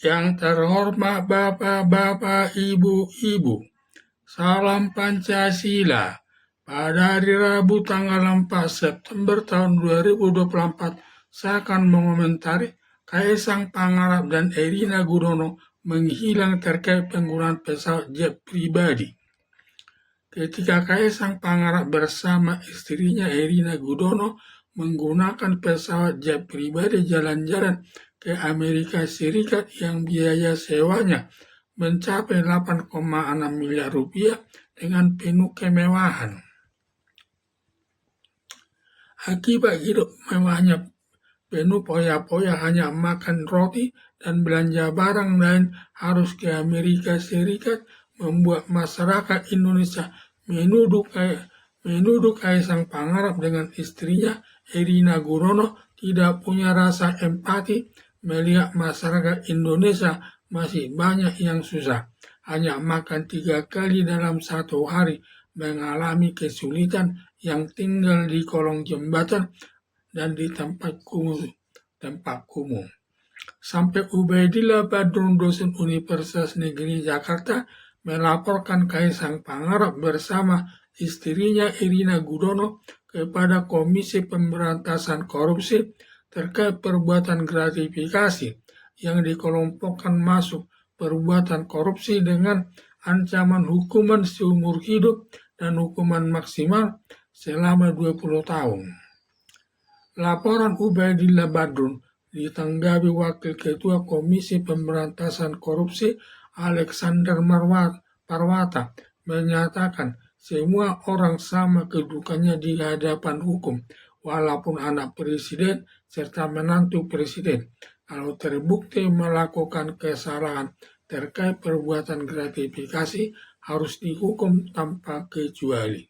Yang terhormat Bapak-bapak, Ibu-ibu, salam Pancasila. Pada hari Rabu tanggal 4 September tahun 2024, saya akan mengomentari Kaisang Pangarap dan Erina Gudono menghilang terkait penggunaan pesawat jet pribadi. Ketika Kaisang Pangarap bersama istrinya Erina Gudono menggunakan pesawat jet pribadi jalan-jalan ke Amerika Serikat yang biaya sewanya mencapai 8,6 miliar rupiah dengan penuh kemewahan. Akibat hidup mewahnya penuh poya-poya hanya makan roti dan belanja barang lain harus ke Amerika Serikat membuat masyarakat Indonesia menuduh Kaisang Pangarap dengan istrinya Erina Gudono tidak punya rasa empati melihat masyarakat Indonesia masih banyak yang susah. Hanya makan 3 kali dalam satu hari, mengalami kesulitan yang tinggal di kolong jembatan dan di tempat kumuh. Sampai Ubaidillah Badrun, dosen Universitas Negeri Jakarta, melaporkan Kaisang Pangarap bersama istrinya Erina Gudono kepada Komisi Pemberantasan Korupsi terkait perbuatan gratifikasi yang dikelompokkan masuk perbuatan korupsi dengan ancaman hukuman seumur hidup dan hukuman maksimal selama 20 tahun. Laporan Ubaidillah Badrun ditanggapi Wakil Ketua Komisi Pemberantasan Korupsi Alexander Parwata menyatakan semua orang sama kedudukannya di hadapan hukum, walaupun anak presiden serta menantu presiden. Kalau terbukti melakukan kesalahan terkait perbuatan gratifikasi, harus dihukum tanpa kecuali.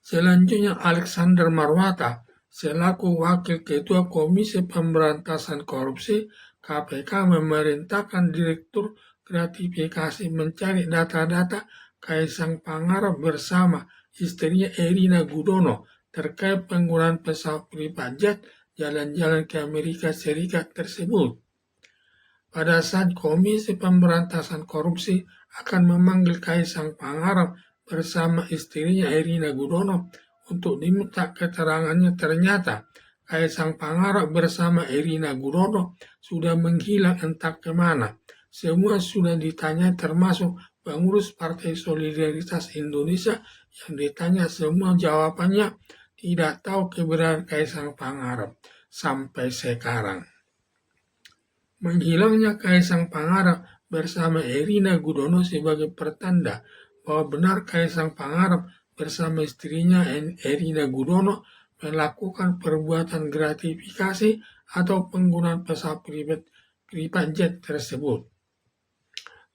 Selanjutnya Alexander Marwata selaku Wakil Ketua Komisi Pemberantasan Korupsi KPK memerintahkan Direktur Gratifikasi mencari data-data Kaisang Pangarap bersama istrinya Erina Gudono terkait penggunaan pesawat private jet jalan-jalan ke Amerika Serikat tersebut. Pada saat Komisi Pemberantasan Korupsi akan memanggil Kaisang Pangarap bersama istrinya Erina Gudono untuk diminta keterangannya, ternyata Kaisang Pangarap bersama Erina Gudono sudah menghilang entah kemana. Semua sudah ditanya, termasuk pengurus Partai Solidaritas Indonesia yang ditanya, semua jawabannya tidak tahu keberadaan Kaisang Pangarap sampai sekarang. Menghilangnya Kaisang Pangarap bersama Erina Gudono sebagai pertanda bahwa benar Kaisang Pangarap bersama istrinya Erina Gudono melakukan perbuatan gratifikasi atau penggunaan pesawat private jet tersebut.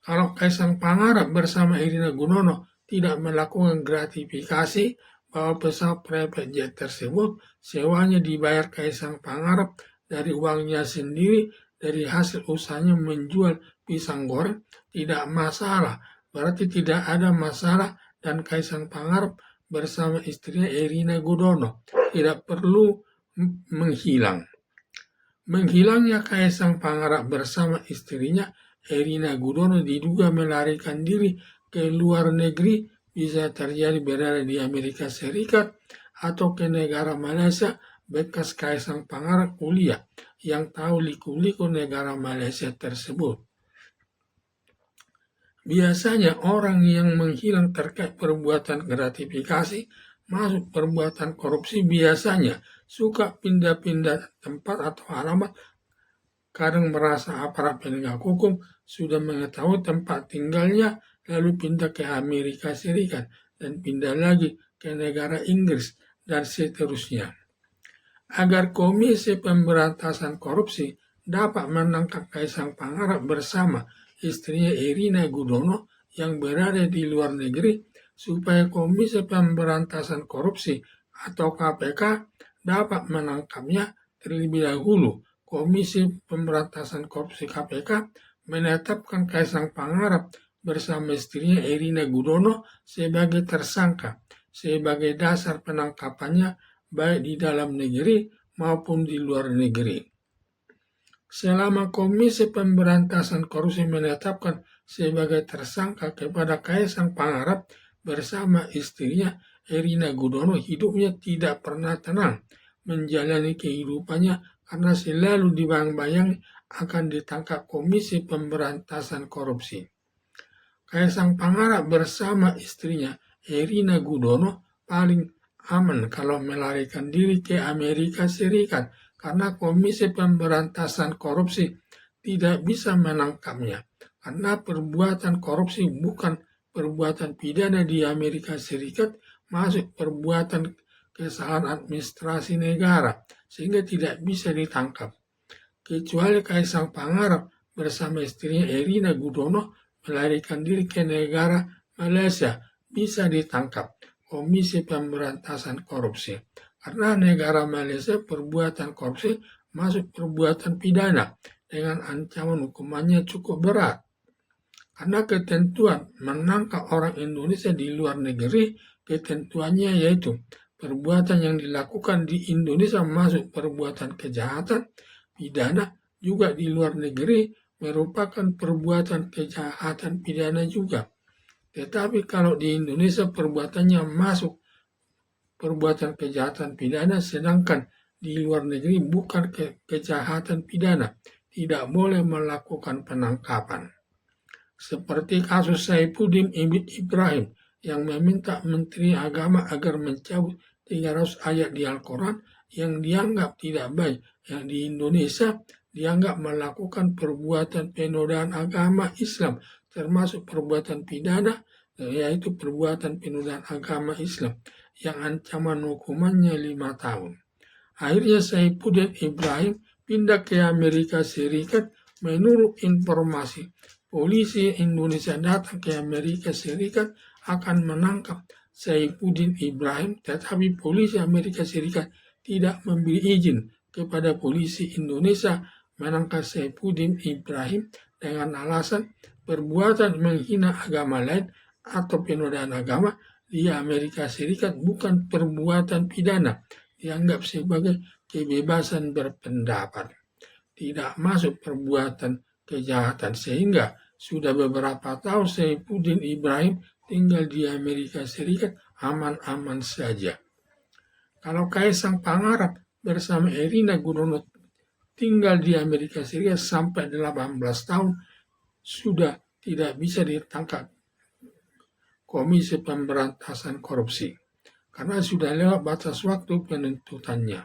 Kalau Kaisang Pangarap bersama Erina Gudono tidak melakukan gratifikasi, bahwa pesawat private jet tersebut sewanya dibayar Kaisang Pangarap dari uangnya sendiri, dari hasil usahanya menjual pisang goreng, tidak masalah. Berarti tidak ada masalah dan Kaisang Pangarap bersama istrinya Erina Gudono tidak perlu menghilang. Menghilangnya Kaisang Pangarap bersama istrinya Erina Gudono diduga melarikan diri ke luar negeri, bisa terjadi berada di Amerika Serikat atau ke negara Malaysia bekas Kaisang Pangarap kuliah yang tahu liku-liku negara Malaysia tersebut. Biasanya orang yang menghilang terkait perbuatan gratifikasi masuk perbuatan korupsi biasanya suka pindah-pindah tempat atau alamat. Kadang merasa aparat penegak hukum sudah mengetahui tempat tinggalnya, lalu pindah ke Amerika Serikat dan pindah lagi ke negara Inggris dan seterusnya. Agar Komisi Pemberantasan Korupsi dapat menangkap Kaisang Pangarap bersama istrinya Erina Gudono yang berada di luar negeri, supaya Komisi Pemberantasan Korupsi atau KPK dapat menangkapnya terlebih dahulu. Komisi Pemberantasan Korupsi KPK menetapkan Kaisang Pangarap bersama istrinya Erina Gudono sebagai tersangka sebagai dasar penangkapannya baik di dalam negeri maupun di luar negeri. selama Komisi Pemberantasan Korupsi menetapkan sebagai tersangka kepada Kaisang Pangarap bersama istrinya Erina Gudono, hidupnya tidak pernah tenang menjalani kehidupannya karena selalu dibayang-bayangi akan ditangkap Komisi Pemberantasan Korupsi. Kaisang Pangarap bersama istrinya Erina Gudono paling aman kalau melarikan diri ke Amerika Serikat karena Komisi Pemberantasan Korupsi tidak bisa menangkapnya karena perbuatan korupsi bukan perbuatan pidana di Amerika Serikat, masuk perbuatan kesalahan administrasi negara sehingga tidak bisa ditangkap. Kecuali Kaisang Pangarap bersama istrinya Erina Gudono melarikan diri ke negara Malaysia, bisa ditangkap Komisi Pemberantasan Korupsi. Karena negara Malaysia perbuatan korupsi masuk perbuatan pidana dengan ancaman hukumannya cukup berat. Karena ketentuan menangkap orang Indonesia di luar negeri, ketentuannya yaitu perbuatan yang dilakukan di Indonesia masuk perbuatan kejahatan, pidana, juga di luar negeri merupakan perbuatan kejahatan pidana juga. Tetapi kalau di Indonesia perbuatannya masuk perbuatan kejahatan pidana, sedangkan di luar negeri bukan kejahatan pidana, tidak boleh melakukan penangkapan. Seperti kasus Saifuddin Ibrahim yang meminta Menteri Agama agar mencabut 300 ayat di Al-Quran yang dianggap tidak baik, yang di Indonesia dianggap melakukan perbuatan penodaan agama Islam, termasuk perbuatan pidana, yaitu perbuatan penodaan agama Islam, yang ancaman hukumannya 5 tahun. Akhirnya Saifuddin Ibrahim pindah ke Amerika Serikat. Menurut informasi, polisi Indonesia datang ke Amerika Serikat akan menangkap Saifuddin Ibrahim, tetapi polisi Amerika Serikat tidak memberi izin kepada polisi Indonesia menangkap Saifuddin Ibrahim dengan alasan perbuatan menghina agama lain atau penodaan agama di Amerika Serikat bukan perbuatan pidana, dianggap sebagai kebebasan berpendapat, tidak masuk perbuatan kejahatan, sehingga sudah beberapa tahun Saifuddin Ibrahim tinggal di Amerika Serikat aman-aman saja. Kalau Kaisang Pangarap bersama Erina Gudono tinggal di Amerika Serikat sampai 18 tahun, sudah tidak bisa ditangkap Komisi Pemberantasan Korupsi karena sudah lewat batas waktu penuntutannya.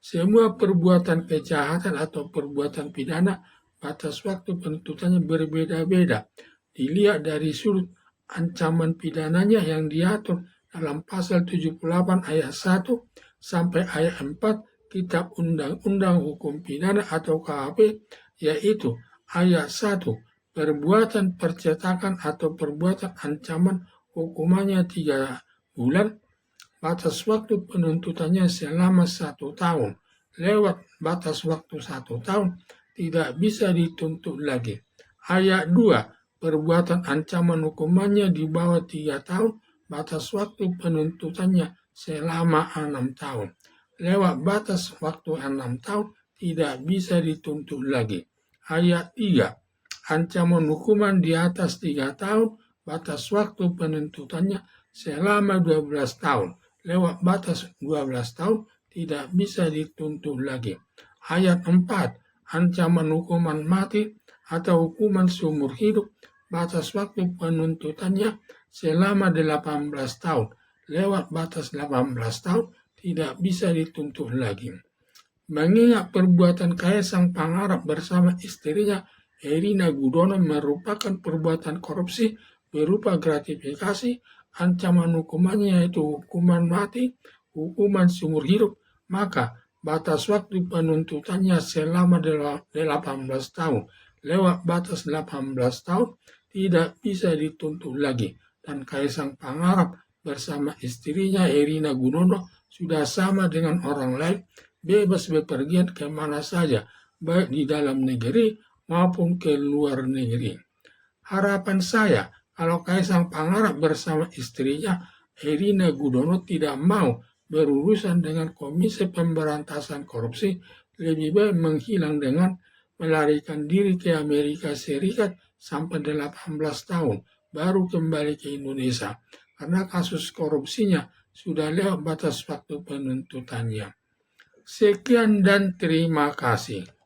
Semua perbuatan kejahatan atau perbuatan pidana, batas waktu penuntutannya berbeda-beda. Dilihat dari sudut ancaman pidananya yang diatur dalam pasal 78 ayat 1 sampai ayat 4 Kitab Undang-Undang Hukum Pidana atau KUHP, yaitu ayat 1, perbuatan percetakan atau perbuatan ancaman hukumannya 3 bulan, batas waktu penuntutannya selama 1 tahun. Lewat batas waktu 1 tahun, tidak bisa dituntut lagi. Ayat 2, perbuatan ancaman hukumannya di bawah 3 tahun, batas waktu penuntutannya selama 6 tahun. Lewat batas waktu 6 tahun, tidak bisa dituntut lagi. Ayat 3, ancaman hukuman di atas 3 tahun, batas waktu penuntutannya selama 12 tahun. Lewat batas 12 tahun, tidak bisa dituntut lagi. Ayat 4, ancaman hukuman mati atau hukuman seumur hidup, batas waktu penuntutannya selama 18 tahun. Lewat batas 18 tahun, tidak bisa dituntut lagi. Mengingat perbuatan Kaisang Pangarap bersama istrinya Erina Gudono merupakan perbuatan korupsi berupa gratifikasi, ancaman hukumannya yaitu hukuman mati, hukuman seumur hidup, maka batas waktu penuntutannya selama 18 tahun. Lewat batas 18 tahun, tidak bisa dituntut lagi. Dan Kaisang Pangarap bersama istrinya Erina Gudono sudah sama dengan orang lain, bebas bepergian kemana saja, baik di dalam negeri maupun ke luar negeri. Harapan saya, kalau Kaisang Pangarap bersama istrinya Erina Gudono tidak mau berurusan dengan Komisi Pemberantasan Korupsi, lebih baik menghilang dengan melarikan diri ke Amerika Serikat sampai 18 tahun, baru kembali ke Indonesia. Karena kasus korupsinya sudah lewat batas waktu penuntutannya. Sekian dan terima kasih.